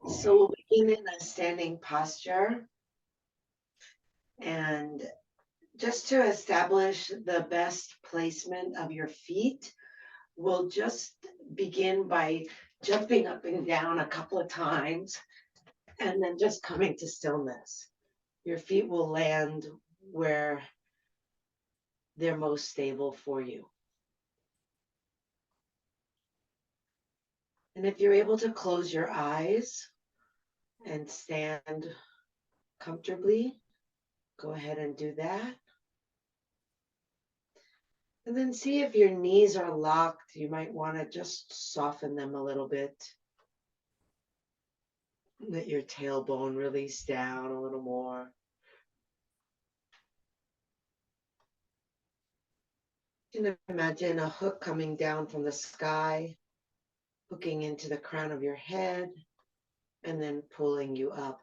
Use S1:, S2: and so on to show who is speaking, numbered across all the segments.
S1: So we'll begin in a standing posture. And just to establish the best placement of your feet, we'll just begin by jumping up and down a couple of times and then just coming to stillness. Your feet will land where they're most stable for you. And if you're able to close your eyes and stand comfortably, go ahead and do that. And then see if your knees are locked. You might want to just soften them a little bit. Let your tailbone release down a little more. You can imagine a hook coming down from the sky, hooking into the crown of your head, and then pulling you up.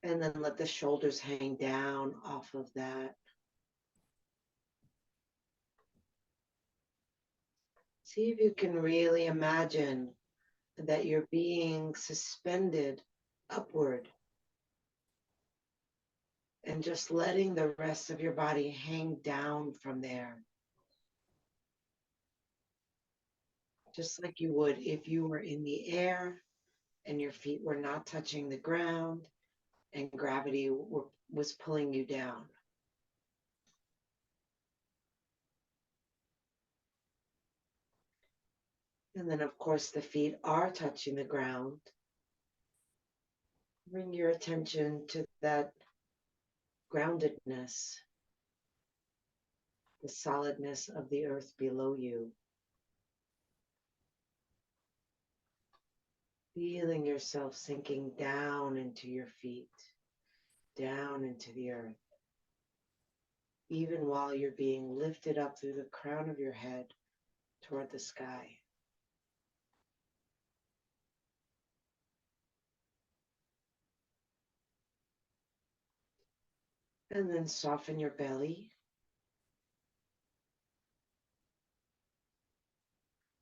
S1: And then let the shoulders hang down off of that. See if you can really imagine that you're being suspended upward and just letting the rest of your body hang down from there. Just like you would if you were in the air and your feet were not touching the ground and gravity was pulling you down. And then, of course, the feet are touching the ground. Bring your attention to that groundedness, the solidness of the earth below you. Feeling yourself sinking down into your feet, down into the earth, even while you're being lifted up through the crown of your head toward the sky. And then soften your belly.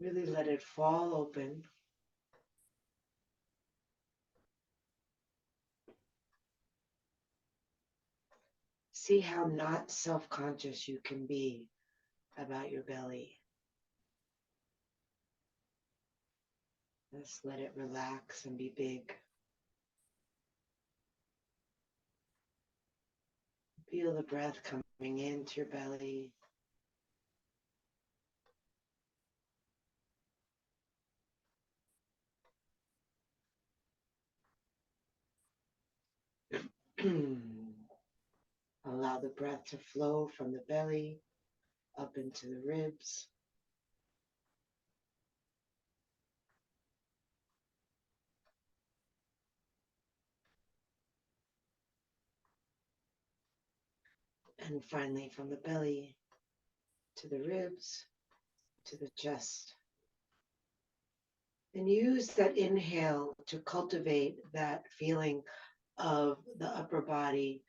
S1: Really let it fall open. See how not self-conscious you can be about your belly. Just let it relax and be big. Feel the breath coming into your belly. Allow the breath to flow from the belly up into the ribs. And finally from the belly to the ribs, to the chest. And use that inhale to cultivate that feeling of the upper body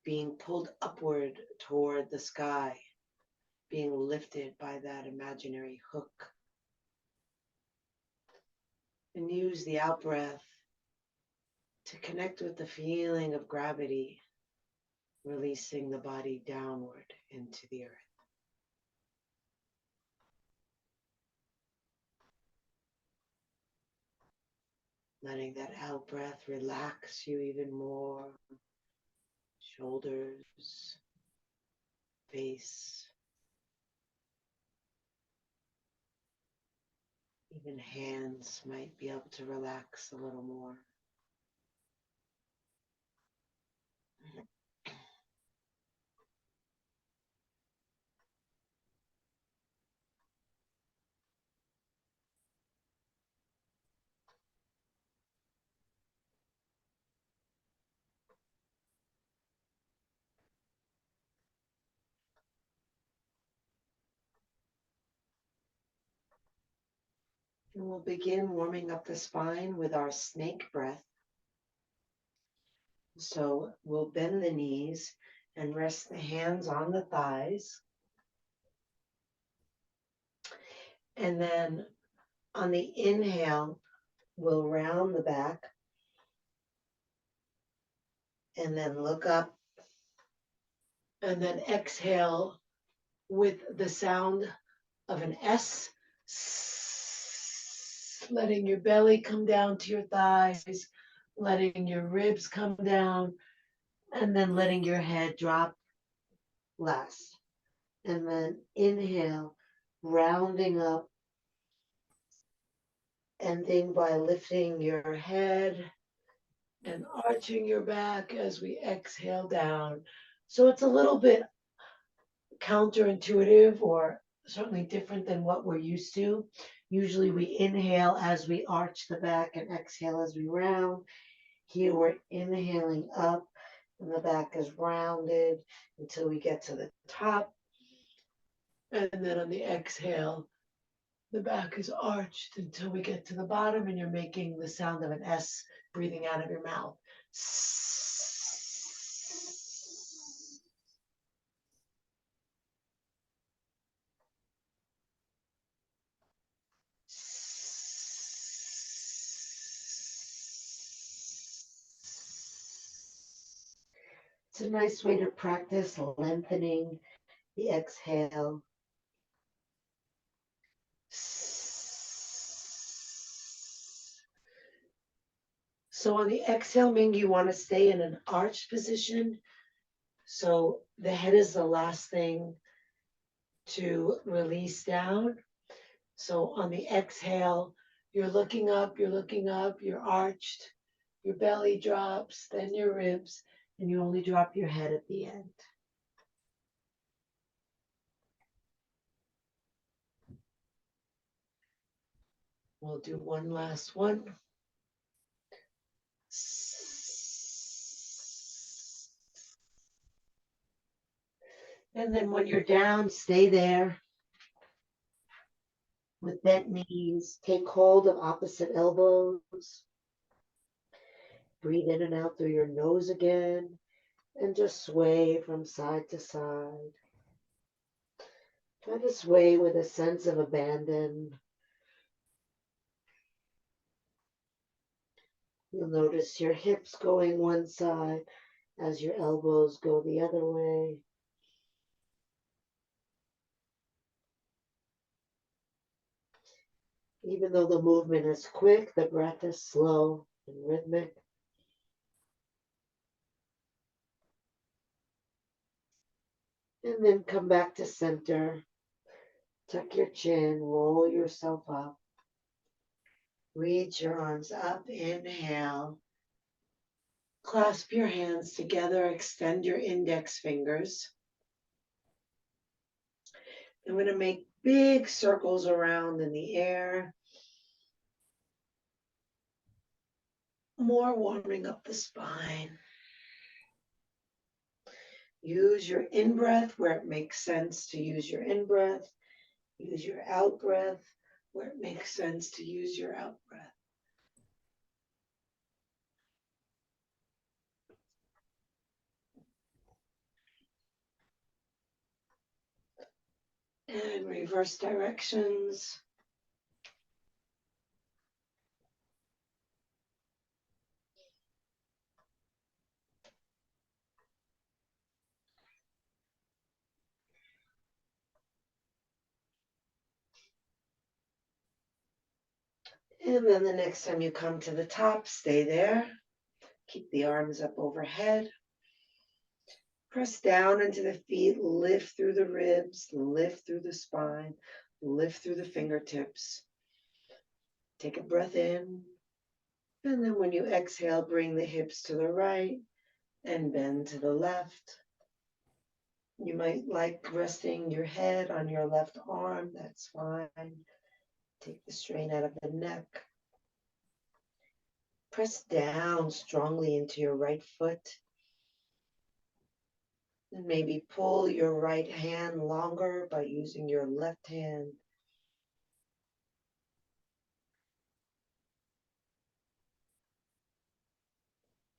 S1: being pulled upward toward the sky, being lifted by that imaginary hook. And use the out breath to connect with the feeling of gravity, releasing the body downward into the earth. Letting that out breath relax you even more. Shoulders, face, even hands might be able to relax a little more. And we'll begin warming up the spine with our snake breath. So we'll bend the knees and rest the hands on the thighs. And then on the inhale, we'll round the back and then look up and then exhale with the sound of an S, letting your belly come down to your thighs, letting your ribs come down, and then letting your head drop last. And then inhale, rounding up, ending by lifting your head and arching your back as we exhale down. So it's a little bit counterintuitive or certainly different than what we're used to. Usually we inhale as we arch the back and exhale as we round. Here we're inhaling up and the back is rounded until we get to the top. And then on the exhale, the back is arched until we get to the bottom and you're making the sound of an S breathing out of your mouth. It's a nice way to practice lengthening the exhale. So on the exhale, Ming, you want to stay in an arched position. So the head is the last thing to release down. So on the exhale, you're looking up, you're arched, your belly drops, then your ribs, and you only drop your head at the end. We'll do one last one. And then when you're down, stay there with bent knees. Take hold of opposite elbows. Breathe in and out through your nose again. And just sway from side to side. Try to sway with a sense of abandon. You'll notice your hips going one side as your elbows go the other way. Even though the movement is quick, the breath is slow and rhythmic. And then come back to center. Tuck your chin, roll yourself up. Reach your arms up, inhale. Clasp your hands together, extend your index fingers. I'm going to make big circles around in the air. More warming up the spine. Use your in-breath where it makes sense to use your in-breath. Use your out-breath where it makes sense to use your out-breath. And reverse directions. And then the next time you come to the top, stay there. Keep the arms up overhead. Press down into the feet, lift through the ribs, lift through the spine, lift through the fingertips. Take a breath in. And then when you exhale, bring the hips to the right and bend to the left. You might like resting your head on your left arm. That's fine. Take the strain out of the neck. Press down strongly into your right foot. And maybe pull your right hand longer by using your left hand.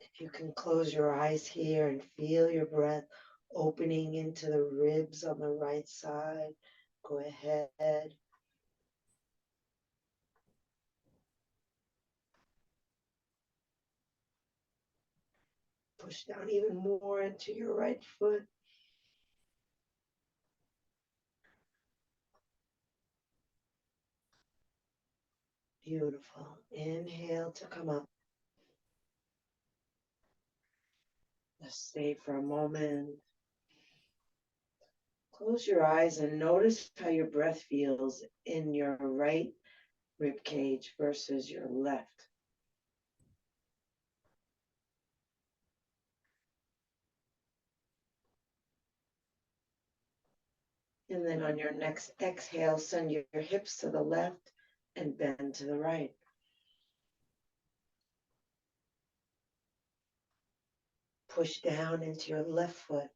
S1: If you can close your eyes here and feel your breath opening into the ribs on the right side, go ahead. Push down even more into your right foot. Beautiful. Inhale to come up. Just stay for a moment. Close your eyes and notice how your breath feels in your right rib cage versus your left. And then on your next exhale, send your hips to the left and bend to the right. Push down into your left foot.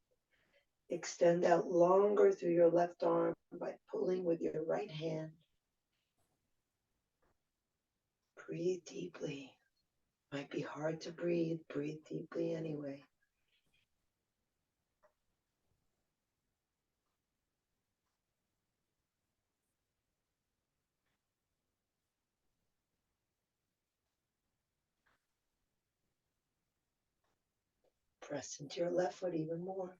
S1: Extend out longer through your left arm by pulling with your right hand. Breathe deeply. Might be hard to breathe. Breathe deeply anyway. Press into your left foot even more.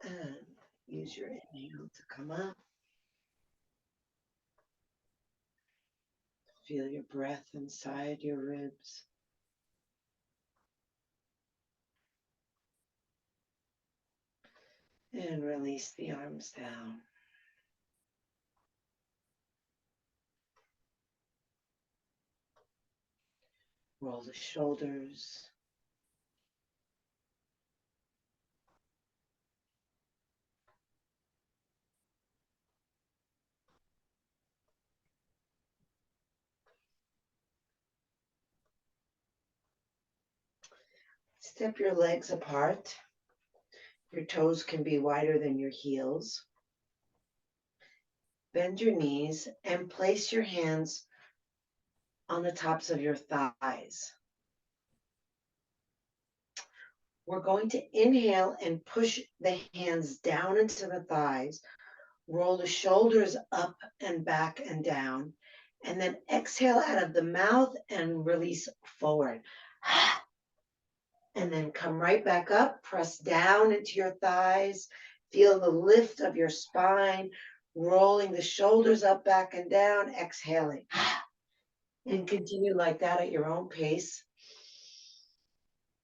S1: And use your inhale to come up. Feel your breath inside your ribs. And release the arms down. Roll the shoulders. Step your legs apart. Your toes can be wider than your heels. Bend your knees and place your hands on the tops of your thighs. We're going to inhale and push the hands down into the thighs. Roll the shoulders up and back and down. And then exhale out of the mouth and release forward. And then come right back up. Press down into your thighs. Feel the lift of your spine. Rolling the shoulders up, back, and down. Exhaling. And continue like that at your own pace.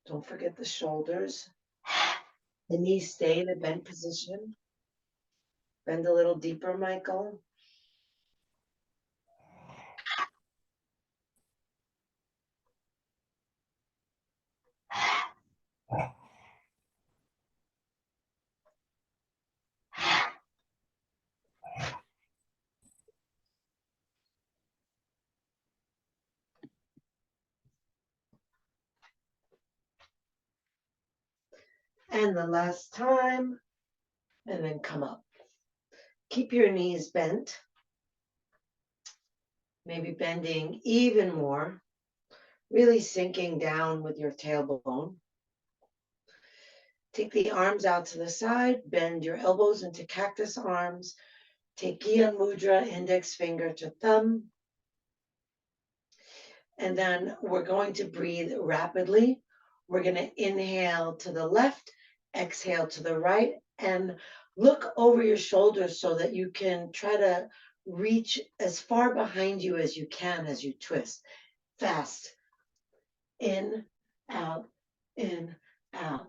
S1: Don't forget the shoulders. The knees stay in a bent position. Bend a little deeper, Michael. And the last time, and then come up. Keep your knees bent, maybe bending even more, really sinking down with your tailbone. Take the arms out to the side, bend your elbows into cactus arms. Take Gyan Mudra, index finger to thumb. And then we're going to breathe rapidly. We're going to inhale to the left, exhale to the right, and look over your shoulders so that you can try to reach as far behind you as you can as you twist. Fast. In, out, in, out.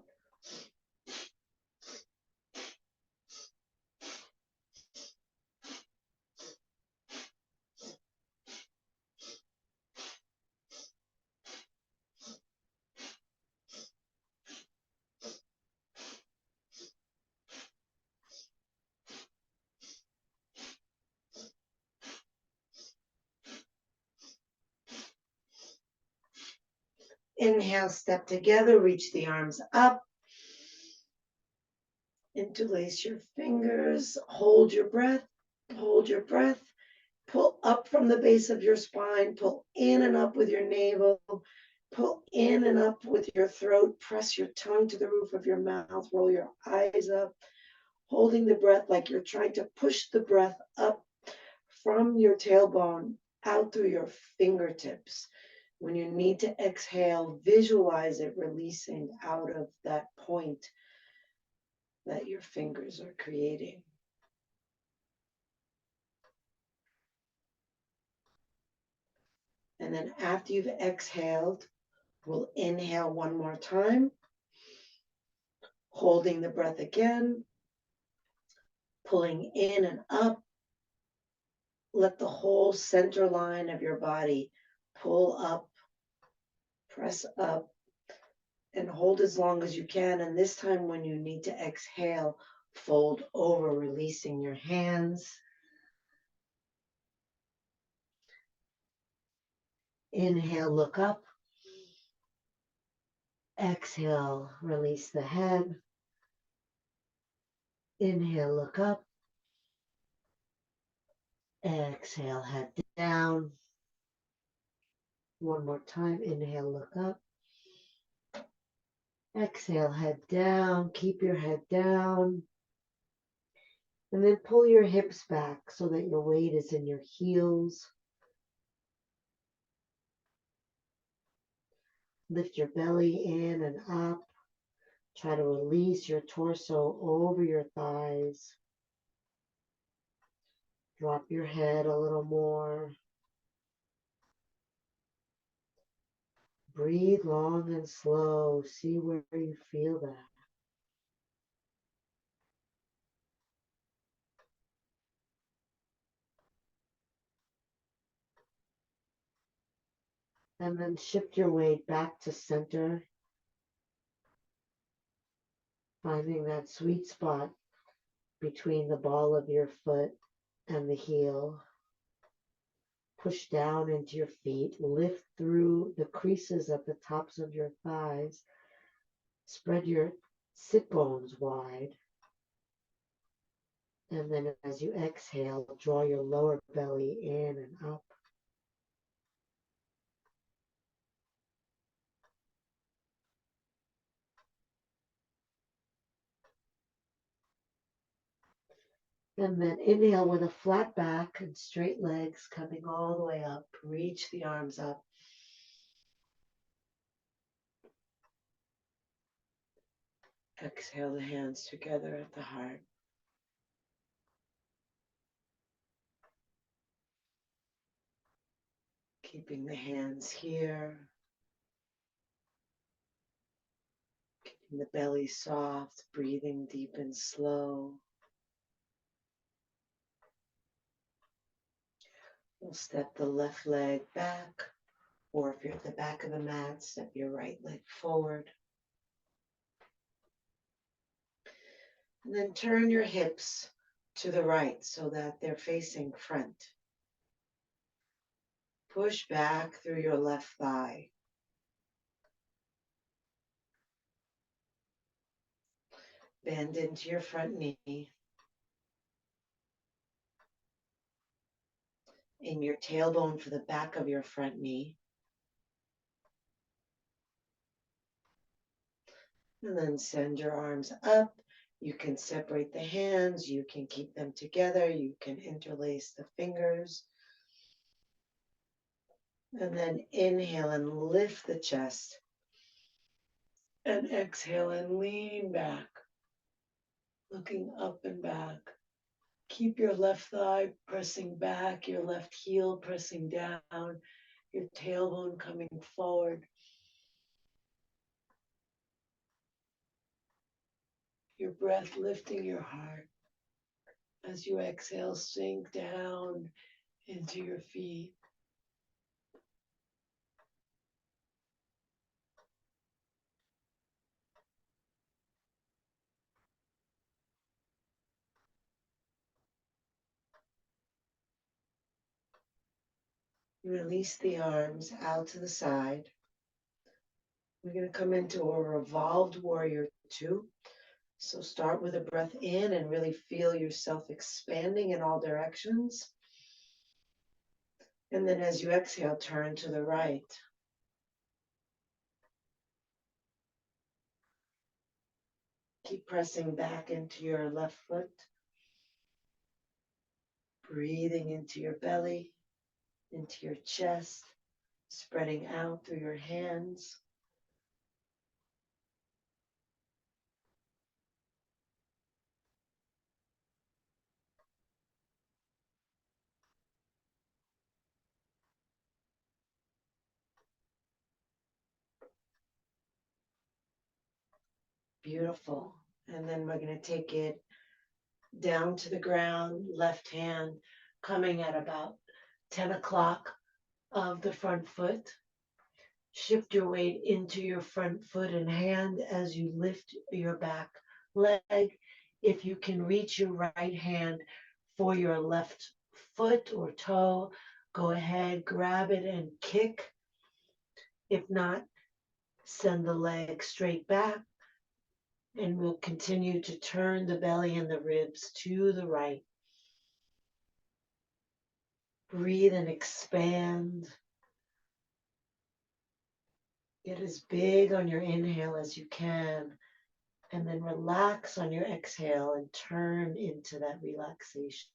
S1: Inhale, step together, reach the arms up. Interlace your fingers, hold your breath, hold your breath. Pull up from the base of your spine, pull in and up with your navel, pull in and up with your throat, press your tongue to the roof of your mouth, roll your eyes up, holding the breath like you're trying to push the breath up from your tailbone out through your fingertips. When you need to exhale, visualize it releasing out of that point that your fingers are creating. And then after you've exhaled, we'll inhale one more time, holding the breath again, pulling in and up. Let the whole center line of your body pull up, press up, and hold as long as you can. And this time when you need to exhale, fold over, releasing your hands. Inhale, look up. Exhale, release the head. Inhale, look up. Exhale, head down. One more time. Inhale, look up. Exhale, head down. Keep your head down. And then pull your hips back so that your weight is in your heels. Lift your belly in and up. Try to release your torso over your thighs. Drop your head a little more. Breathe long and slow. See where you feel that. And then shift your weight back to center, finding that sweet spot between the ball of your foot and the heel. Push down into your feet, lift through the creases at the tops of your thighs, spread your sit bones wide, and then as you exhale, draw your lower belly in and up. And then inhale with a flat back and straight legs coming all the way up. Reach the arms up. Exhale the hands together at the heart. Keeping the hands here. Keeping the belly soft, breathing deep and slow. We'll step the left leg back, or if you're at the back of the mat, step your right leg forward. And then turn your hips to the right so that they're facing front. Push back through your left thigh. Bend into your front knee. In your tailbone for the back of your front knee. And then send your arms up. You can separate the hands. You can keep them together. You can interlace the fingers. And then inhale and lift the chest. And exhale and lean back. Looking up and back. Keep your left thigh pressing back, your left heel pressing down, your tailbone coming forward. Your breath lifting your heart. As you exhale, sink down into your feet. Release the arms out to the side. We're going to come into a revolved warrior two. So start with a breath in and really feel yourself expanding in all directions. And then as you exhale, turn to the right. Keep pressing back into your left foot. Breathing into your belly, into your chest, spreading out through your hands. Beautiful. And then we're going to take it down to the ground, left hand coming at about 10 o'clock of the front foot. Shift your weight into your front foot and hand as you lift your back leg. If you can reach your right hand for your left foot or toe, go ahead, grab it and kick. If not, send the leg straight back, and we'll continue to turn the belly and the ribs to the right. Breathe and expand. Get as big on your inhale as you can, and then relax on your exhale and turn into that relaxation.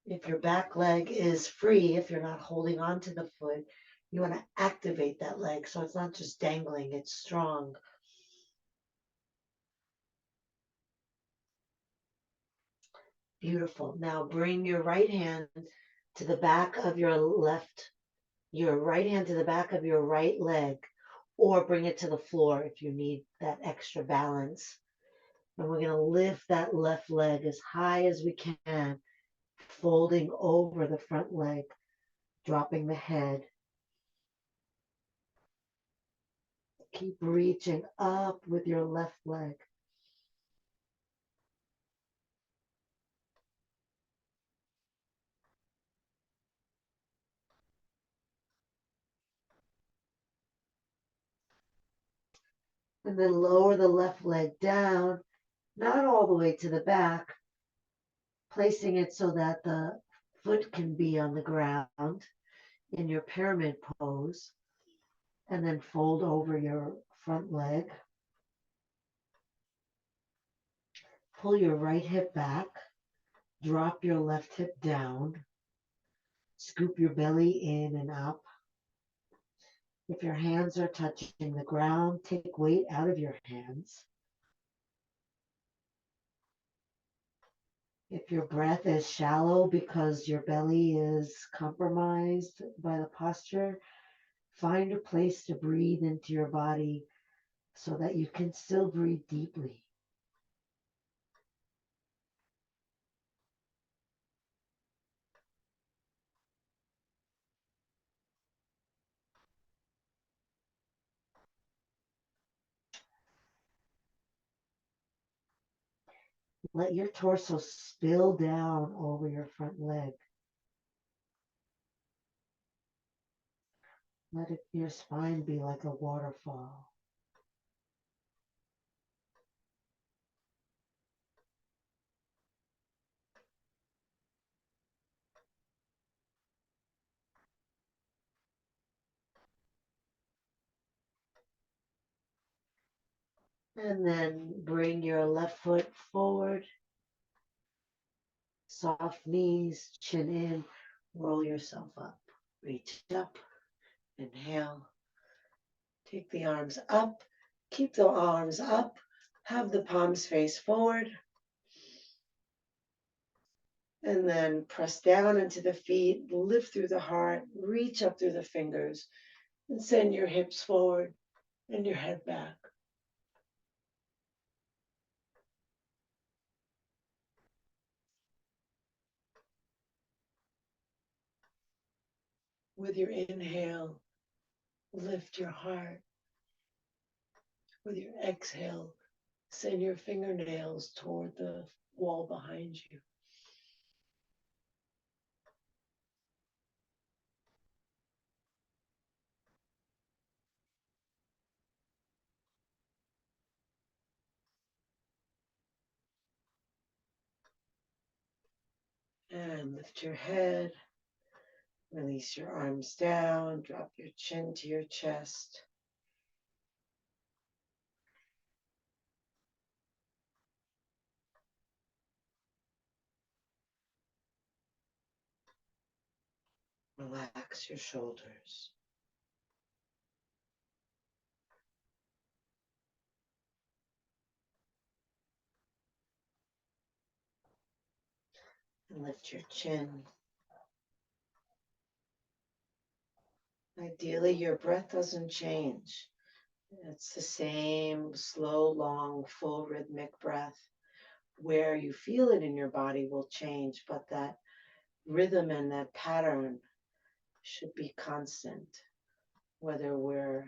S1: If your back leg is free, if you're not holding on to the foot, you want to activate that leg so it's not just dangling, it's strong. Beautiful. Now bring your right hand to the back of your right hand to the back of your right leg, or bring it to the floor if you need that extra balance. And we're going to lift that left leg as high as we can, folding over the front leg, dropping the head. Keep reaching up with your left leg. And then lower the left leg down, not all the way to the back, placing it so that the foot can be on the ground in your pyramid pose. And then fold over your front leg. Pull your right hip back. Drop your left hip down. Scoop your belly in and up. If your hands are touching the ground, take weight out of your hands. If your breath is shallow because your belly is compromised by the posture, find a place to breathe into your body so that you can still breathe deeply. Let your torso spill down over your front leg. Let your spine be like a waterfall. And then bring your left foot forward. Soft knees, chin in, roll yourself up. Reach up, inhale. Take the arms up, keep the arms up, have the palms face forward. And then press down into the feet, lift through the heart, reach up through the fingers, and send your hips forward and your head back. With your inhale, lift your heart. With your exhale, send your fingernails toward the wall behind you. And lift your head. Release your arms down. Drop your chin to your chest. Relax your shoulders. And lift your chin. Ideally, your breath doesn't change. It's the same slow, long, full rhythmic breath. Where you feel it in your body will change, but that rhythm and that pattern should be constant, whether we're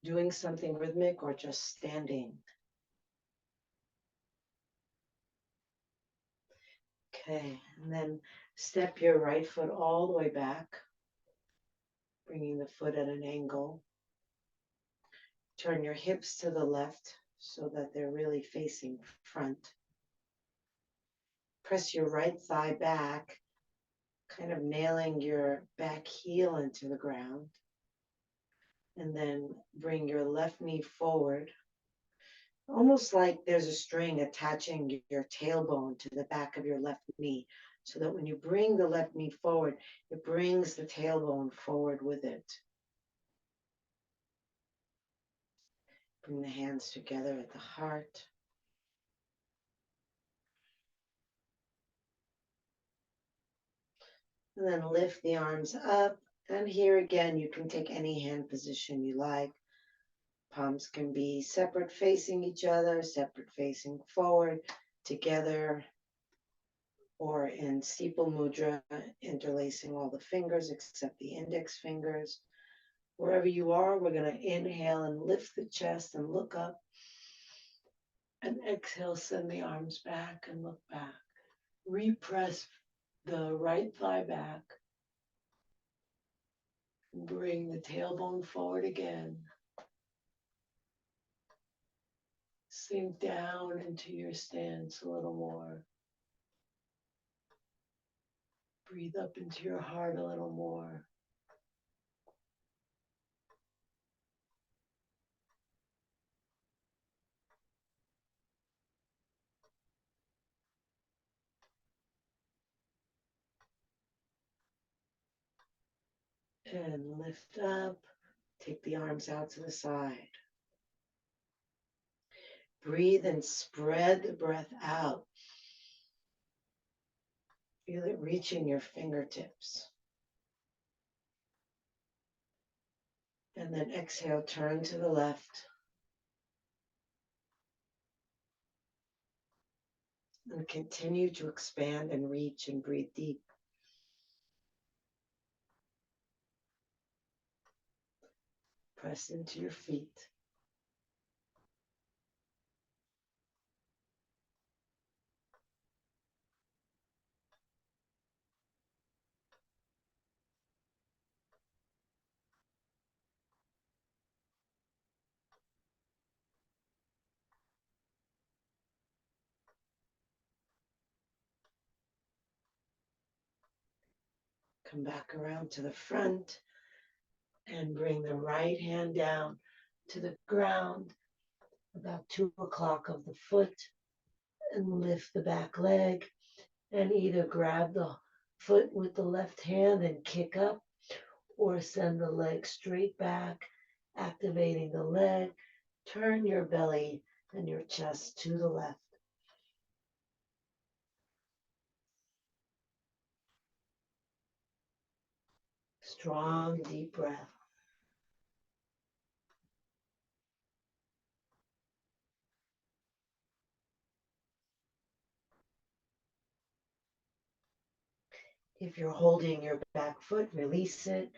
S1: doing something rhythmic or just standing. Okay, and then step your right foot all the way back, bringing the foot at an angle. Turn your hips to the left so that they're really facing front. Press your right thigh back, kind of nailing your back heel into the ground. And then bring your left knee forward, almost like there's a string attaching your tailbone to the back of your left knee, so that when you bring the left knee forward, it brings the tailbone forward with it. Bring the hands together at the heart. And then lift the arms up. And here again, you can take any hand position you like. Palms can be separate facing each other, separate facing forward, together, or in steeple mudra, interlacing all the fingers except the index fingers. Wherever you are, we're going to inhale and lift the chest and look up. And exhale, send the arms back and look back. Repress the right thigh back. Bring the tailbone forward again. Sink down into your stance a little more. Breathe up into your heart a little more. And lift up. Take the arms out to the side. Breathe and spread the breath out. Feel it reaching your fingertips. And then exhale, turn to the left. And continue to expand and reach and breathe deep. Press into your feet. Come back around to the front and bring the right hand down to the ground, about 2 o'clock of the foot, and lift the back leg and either grab the foot with the left hand and kick up, or send the leg straight back, activating the leg. Turn your belly and your chest to the left. Strong, deep breath. If you're holding your back foot, release it.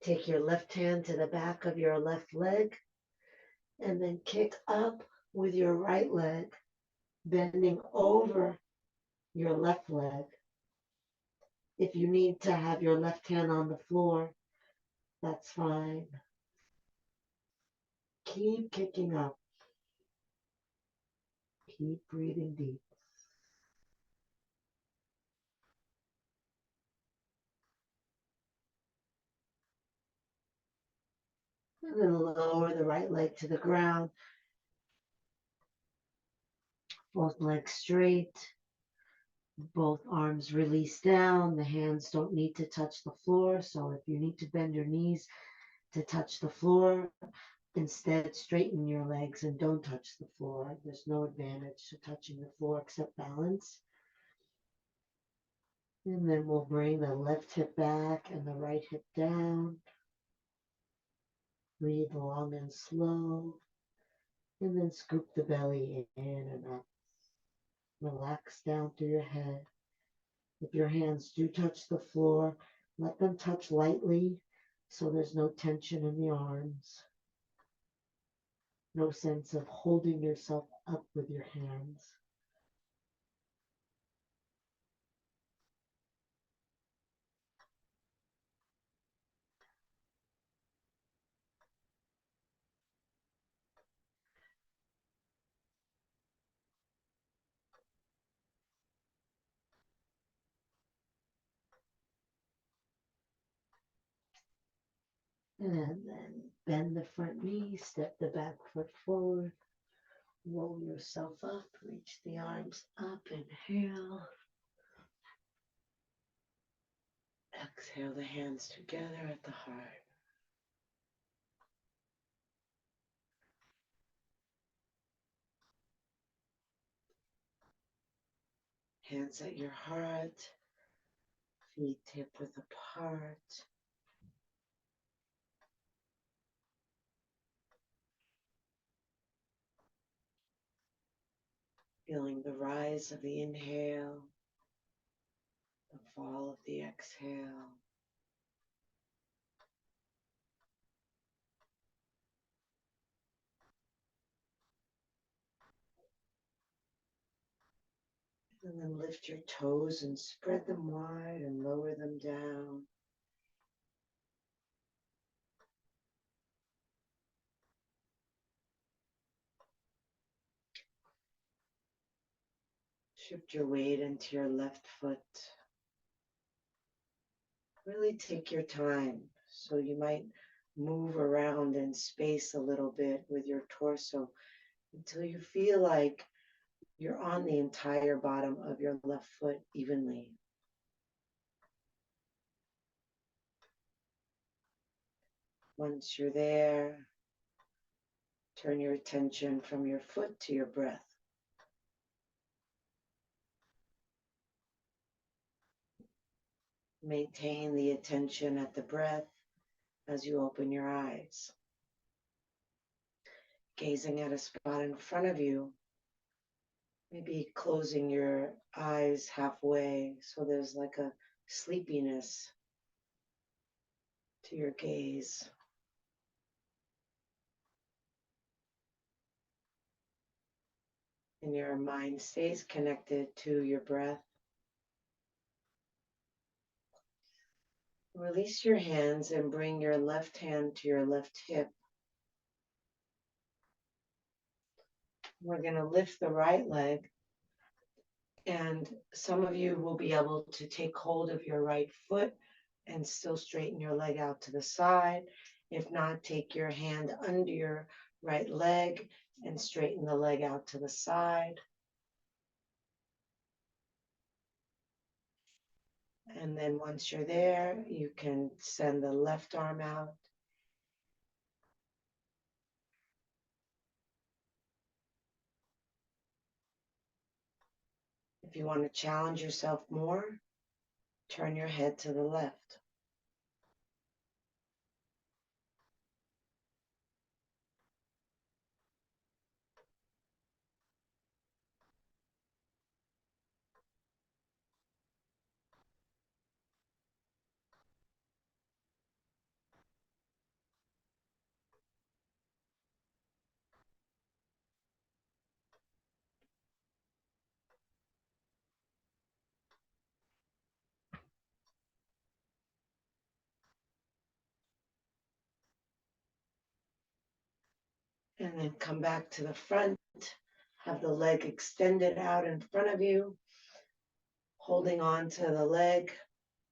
S1: Take your left hand to the back of your left leg and then kick up with your right leg, bending over your left leg. If you need to have your left hand on the floor, that's fine. Keep kicking up. Keep breathing deep. And then lower the right leg to the ground. Both legs straight.
S2: Both arms release down. The hands don't need to touch the floor. So if you need to bend your knees to touch the floor, instead straighten your legs and don't touch the floor. There's no advantage to touching the floor except balance. And then we'll bring the left hip back and the right hip down. Breathe long and slow. And then scoop the belly in and up. Relax down through your head. If your hands do touch the floor, let them touch lightly so there's no tension in the arms. No sense of holding yourself up with your hands. And then bend the front knee, step the back foot forward, roll yourself up, reach the arms up, inhale. Exhale the hands together at the heart. Hands at your heart, feet hip width apart. Feeling the rise of the inhale, the fall of the exhale. And then lift your toes and spread them wide and lower them down. Shift your weight into your left foot. Really take your time. So you might move around in space a little bit with your torso until you feel like you're on the entire bottom of your left foot evenly. Once you're there, turn your attention from your foot to your breath. Maintain the attention at the breath as you open your eyes. Gazing at a spot in front of you, maybe closing your eyes halfway so there's like a sleepiness to your gaze. And your mind stays connected to your breath. Release your hands and bring your left hand to your left hip. We're going to lift the right leg, and some of you will be able to take hold of your right foot and still straighten your leg out to the side. If not, take your hand under your right leg and straighten the leg out to the side. And then once you're there, you can send the left arm out. If you want to challenge yourself more, turn your head to the left. And then come back to the front. Have the leg extended out in front of you, holding on to the leg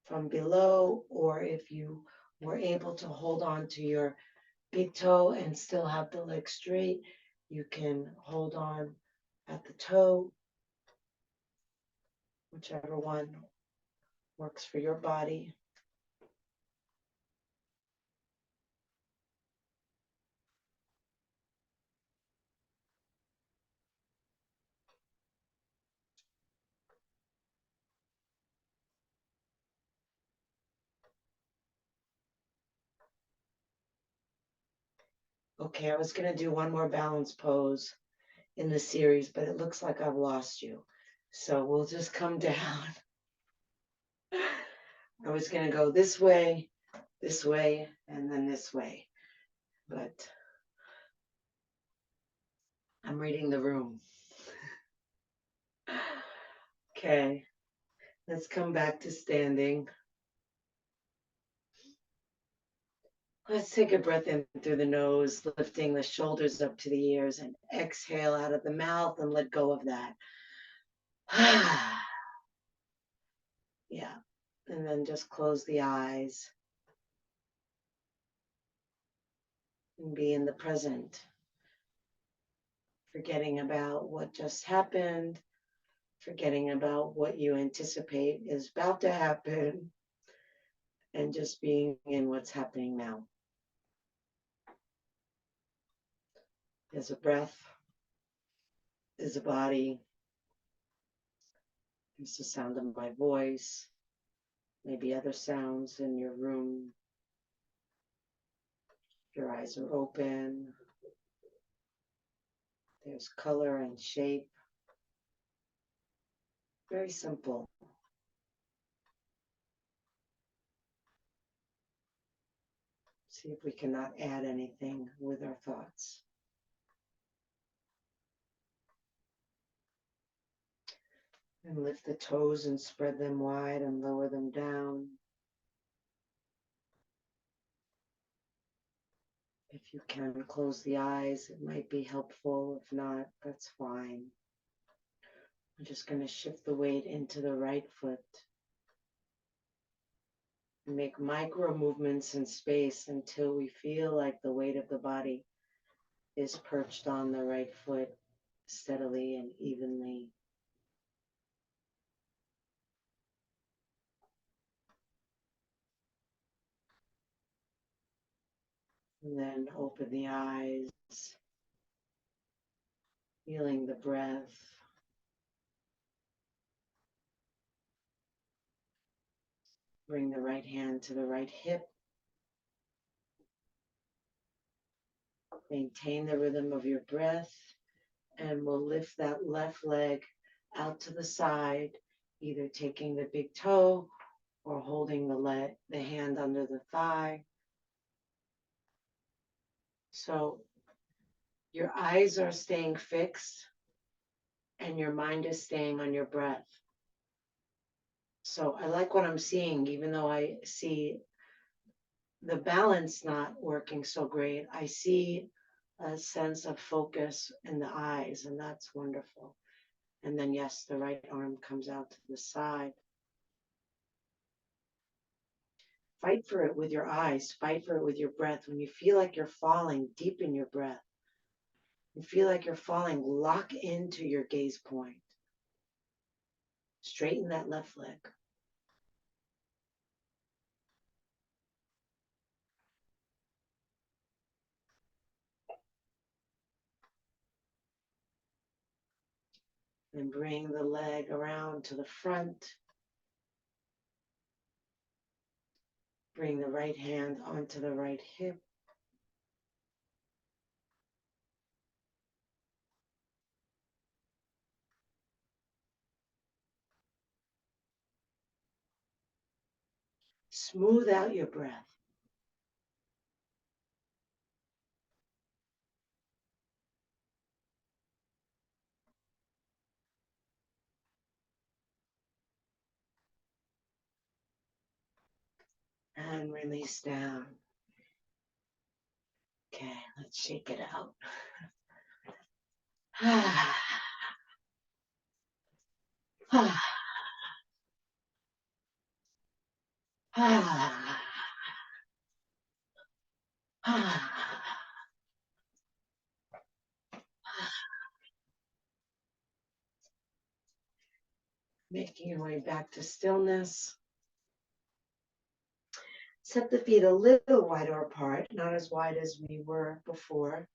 S2: from below, or if you were able to hold on to your big toe and still have the leg straight, you can hold on at the toe.
S1: whichever one works for your body. Okay, I was going to do one more balance pose in the series, but it looks like I've lost you. So we'll just come down. I was going to go this way, and then this way. But I'm reading the room. Okay, let's come back to standing. Let's take a breath in through the nose, lifting the shoulders up to the ears, and exhale out of the mouth and let go of that. Yeah, and then just close the eyes and be in the present, forgetting about what just happened, forgetting about what you anticipate is about to happen, and just being in what's happening now. There's a breath, there's a body, there's the sound of my voice, maybe other sounds in your room. Your eyes are open. There's color and shape. Very simple. See if we cannot add anything with our thoughts. And lift the toes and spread them wide and lower them down. If you can close the eyes, it might be helpful. If not, that's fine. I'm just going to shift the weight into the right foot. Make micro movements in space until we feel like the weight of the body is perched on the right foot steadily and evenly. And then open the eyes, feeling the breath. Bring the right hand to the right hip. Maintain the rhythm of your breath, and we'll lift that left leg out to the side, either taking the big toe or holding the hand under the thigh. So your eyes are staying fixed and your mind is staying on your breath. So I like what I'm seeing, even though I see the balance not working so great. I see a sense of focus in the eyes, and that's wonderful. And then, yes, the right arm comes out to the side. Fight for it with your eyes, fight for it with your breath. When you feel like you're falling, deepen your breath. You feel like you're falling, lock into your gaze point. Straighten that left leg. And bring the leg around to the front. Bring the right hand onto the right hip. Smooth out your breath. And release down. Okay, let's shake it out. Making your way back to stillness. Set the feet a little wider apart, not as wide as we were before.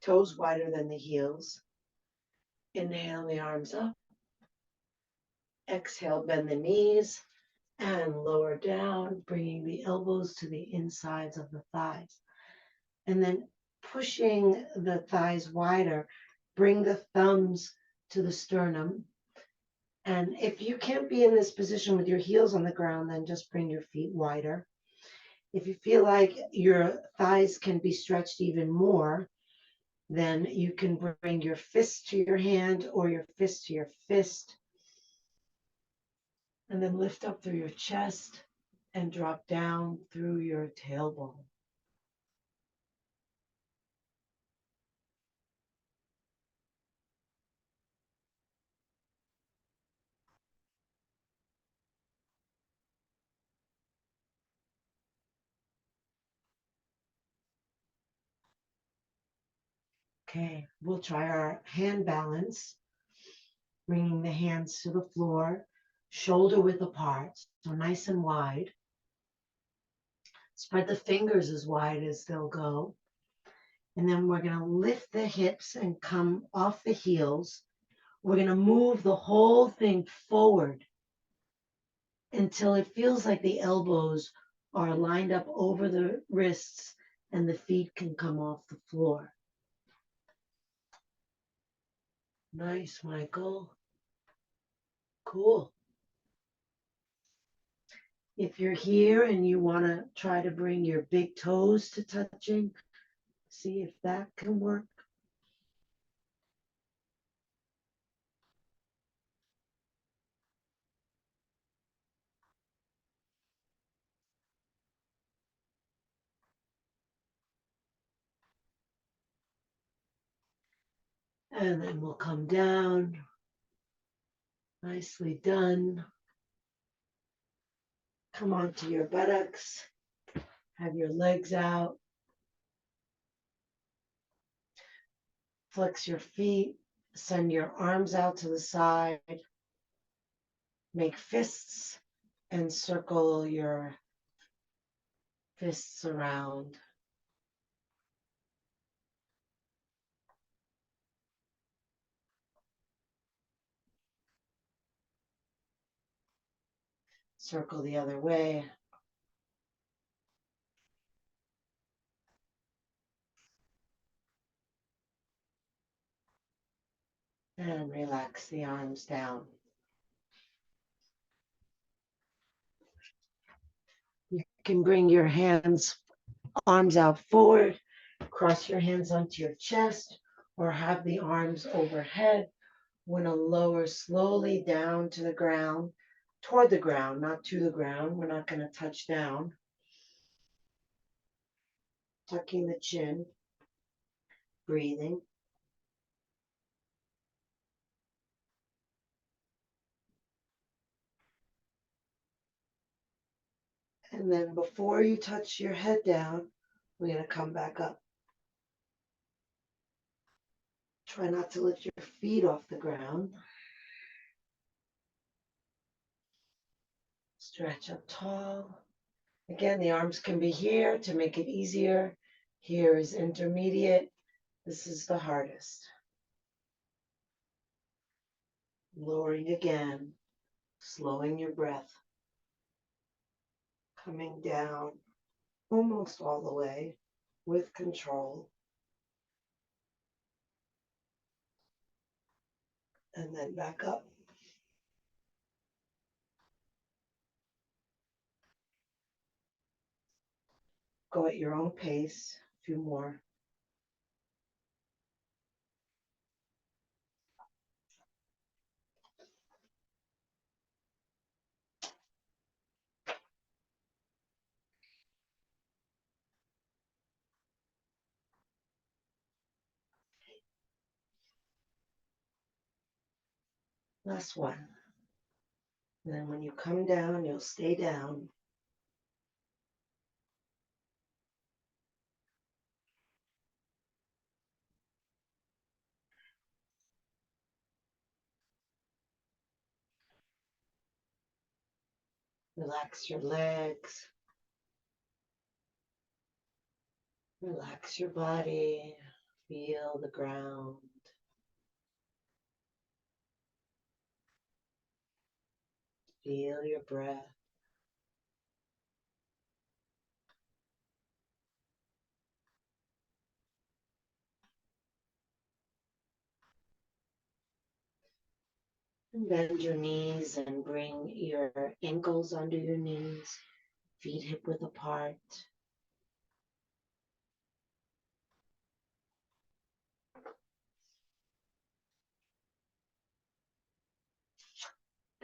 S1: Toes wider than the heels. Inhale the arms up. Exhale, bend the knees and lower down, bringing the elbows to the insides of the thighs. And then pushing the thighs wider, bring the thumbs to the sternum. And if you can't be in this position with your heels on the ground, then just bring your feet wider. If you feel like your thighs can be stretched even more, then you can bring your fist to your hand or your fist to your fist. And then lift up through your chest and drop down through your tailbone. Okay, we'll try our hand balance, bringing the hands to the floor, shoulder width apart, so nice and wide. Spread the fingers as wide as they'll go. And then we're going to lift the hips and come off the heels. We're going to move the whole thing forward until it feels like the elbows are lined up over the wrists and the feet can come off the floor. Nice, Michael. Cool. If you're here and you want to try to bring your big toes to touching, see if that can work. And then we'll come down. Nicely done. Come onto your buttocks. Have your legs out. Flex your feet. Send your arms out to the side. Make fists and circle your fists around. Circle the other way. And relax the arms down. You can bring your arms out forward, cross your hands onto your chest, or have the arms overhead. We're going to lower slowly down to the ground, toward the ground, not to the ground. We're not going to touch down. Tucking the chin, breathing. And then before you touch your head down, we're going to come back up. Try not to lift your feet off the ground. Stretch up tall. Again, the arms can be here to make it easier. Here is intermediate. This is the hardest. Lowering again, slowing your breath. Coming down almost all the way with control. And then back up. Go at your own pace. A few more. Last one. And then when you come down, you'll stay down. Relax your legs. Relax your body. Feel the ground. Feel your breath. And bend your knees and bring your ankles under your knees, feet hip width apart.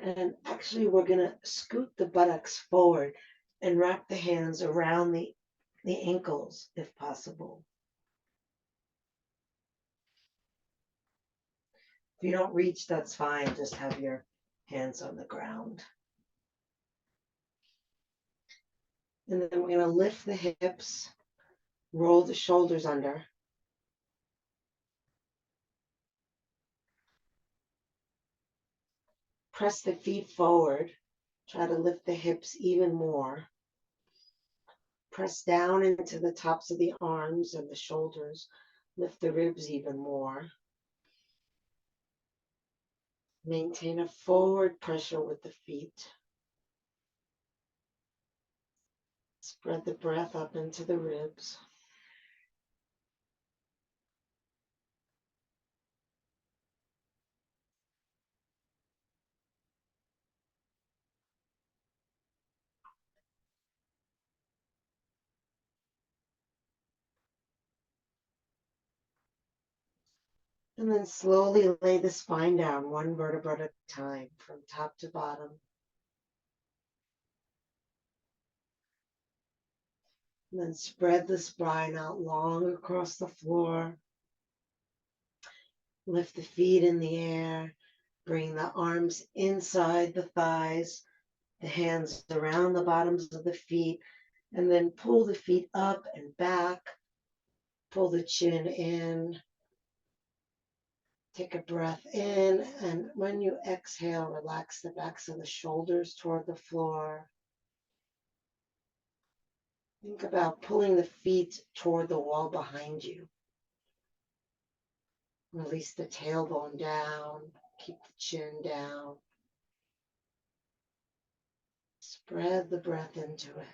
S1: And actually, we're going to scoot the buttocks forward and wrap the hands around the ankles if possible. If you don't reach, that's fine. Just have your hands on the ground. And then we're going to lift the hips, roll the shoulders under. Press the feet forward. Try to lift the hips even more. Press down into the tops of the arms and the shoulders. Lift the ribs even more. Maintain a forward pressure with the feet. Spread the breath up into the ribs. And then slowly lay the spine down, one vertebra at a time, from top to bottom. And then spread the spine out long across the floor. Lift the feet in the air. Bring the arms inside the thighs, the hands around the bottoms of the feet, and then pull the feet up and back. Pull the chin in. Take a breath in, and when you exhale, relax the backs of the shoulders toward the floor. Think about pulling the feet toward the wall behind you. Release the tailbone down. Keep the chin down. Spread the breath into it.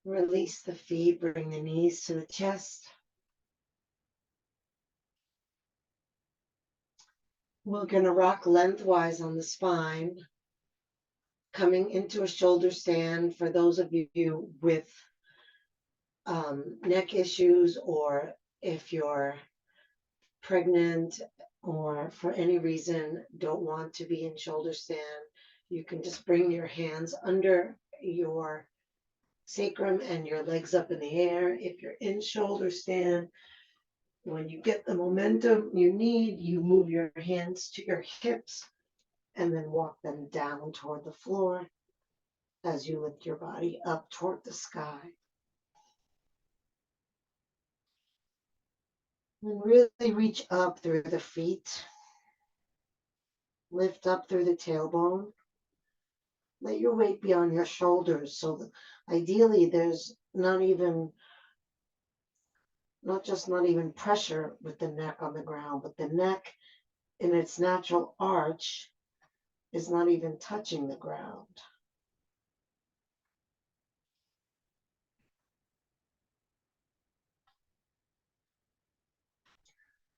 S1: Release the feet. Bring the knees to the chest. We're going to rock lengthwise on the spine, coming into a shoulder stand for those of you with neck issues, or if you're pregnant or for any reason don't want to be in shoulder stand. You can just bring your hands under your sacrum and your legs up in the air. If you're in shoulder stand, when you get the momentum you need, you move your hands to your hips and then walk them down toward the floor as you lift your body up toward the sky. And really reach up through the feet. Lift up through the tailbone. Let your weight be on your shoulders. So that ideally there's not even pressure with the neck on the ground, but the neck in its natural arch is not even touching the ground.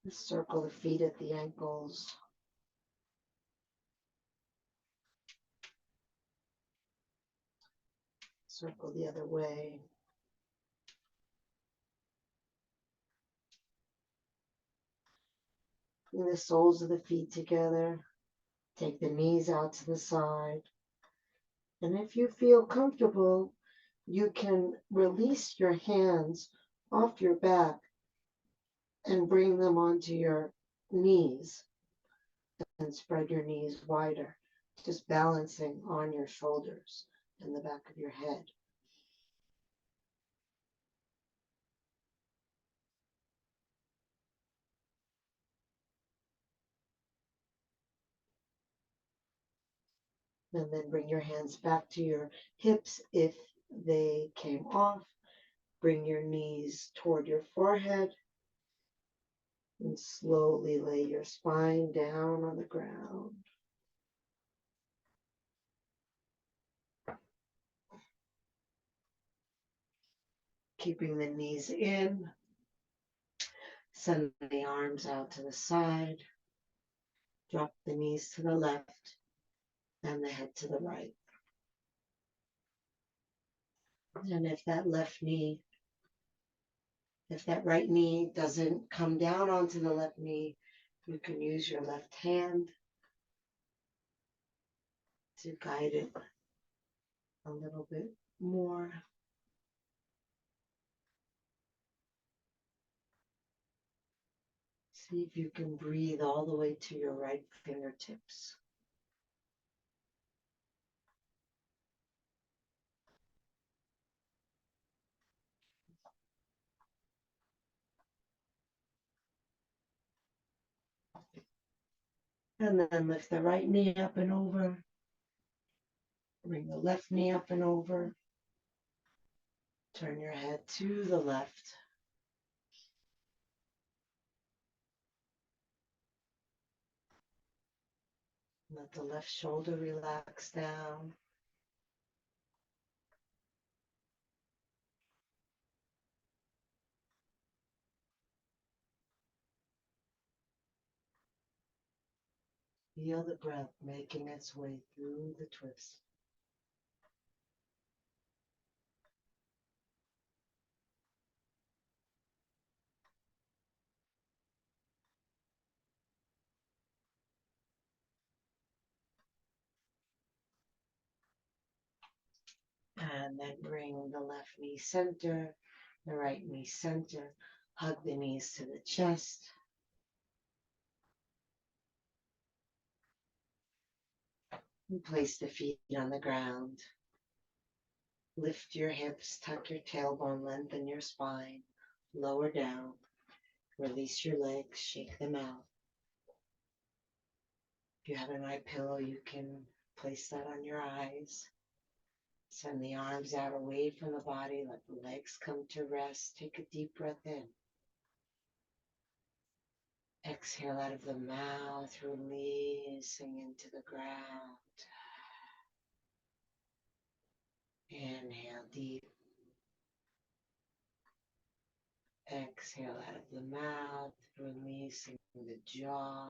S1: Circle the feet at the ankles. Circle the other way. Bring the soles of the feet together. Take the knees out to the side. And if you feel comfortable, you can release your hands
S2: off your back and bring them onto your knees and spread your knees wider, just balancing on your shoulders and the back of your head. And then bring your hands back to your hips if they came off. Bring your knees toward your forehead and slowly lay your spine down on the ground. Keeping the knees in. Send the arms out to the side. Drop the knees to the left and the head to the right. And if that right knee doesn't come down onto the left knee, you can use your left hand to guide it a little bit more. See if you can breathe all the way to your right fingertips. And then lift the right knee up and over. Bring the left knee up and over. Turn your head to the left. Let the left shoulder relax down. Feel the breath making its way through the twist. And then bring the left knee center, the right knee center. Hug the knees to the chest. And place the feet on the ground. Lift your hips, tuck your tailbone, lengthen your spine. Lower down. Release your legs, shake them out. If you have an eye pillow, you can place that on your eyes. Send the arms out away from the body. Let the legs come to rest. Take a deep breath in. Exhale out of the mouth, releasing into the ground. Inhale deep. Exhale out of the mouth, releasing the jaw,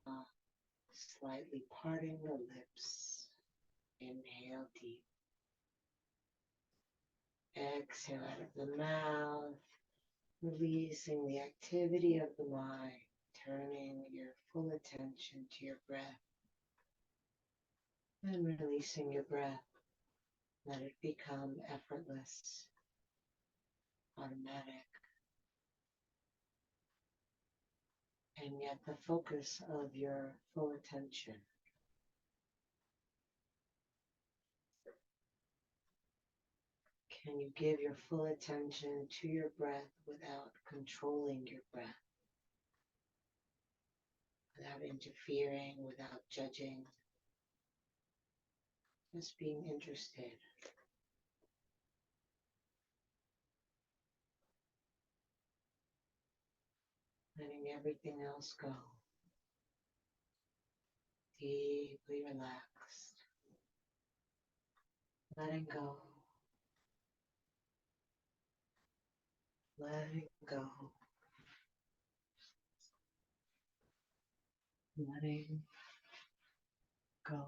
S2: slightly parting the lips. Inhale deep. Exhale out of the mouth, releasing the activity of the mind, turning your full attention to your breath and releasing your breath. Let it become effortless, automatic, and yet the focus of your full attention. Can you give your full attention to your breath without controlling your breath? Without interfering, without judging, just being interested. Letting everything else go. Deeply relaxed. Letting go. Letting go. Letting go.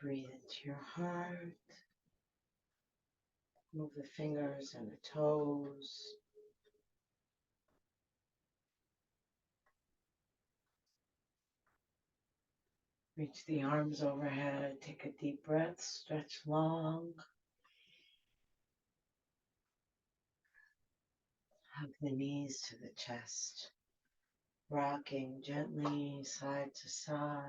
S1: Breathe into your heart. Move the fingers and the toes. Reach the arms overhead. Take a deep breath. Stretch long. Hug the knees to the chest. Rocking gently side to side.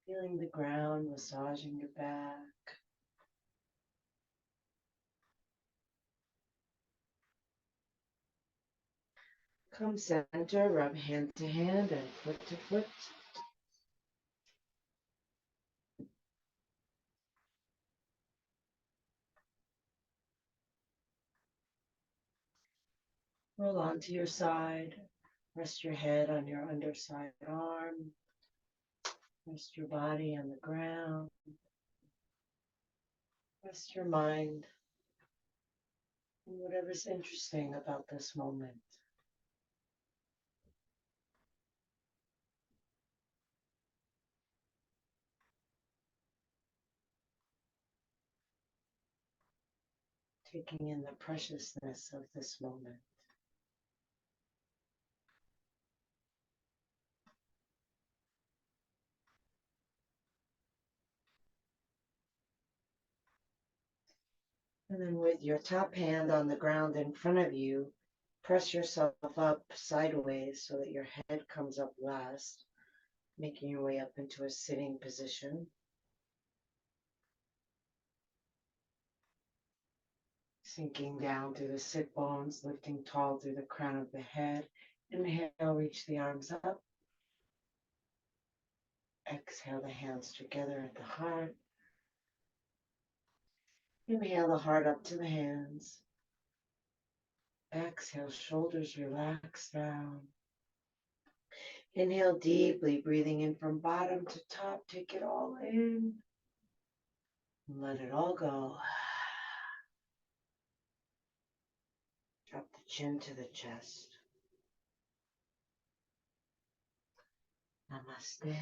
S1: Feeling the ground massaging your back. Come center, rub hand to hand and foot to foot. Roll onto your side. Rest your head on your underside arm. Rest your body on the ground. Rest your mind on whatever's interesting about this moment. Taking in the preciousness of this moment. And then with your top hand on the ground in front of you, press yourself up sideways so that your head comes up last, making your way up into a sitting position. Sinking down through the sit bones, lifting tall through the crown of the head. Inhale, reach the arms up. Exhale the hands together at the heart. Inhale the heart up to the hands. Exhale, shoulders relax down. Inhale deeply, breathing in from bottom to top. Take it all in. And let it all go. Drop the chin to the chest. Namaste.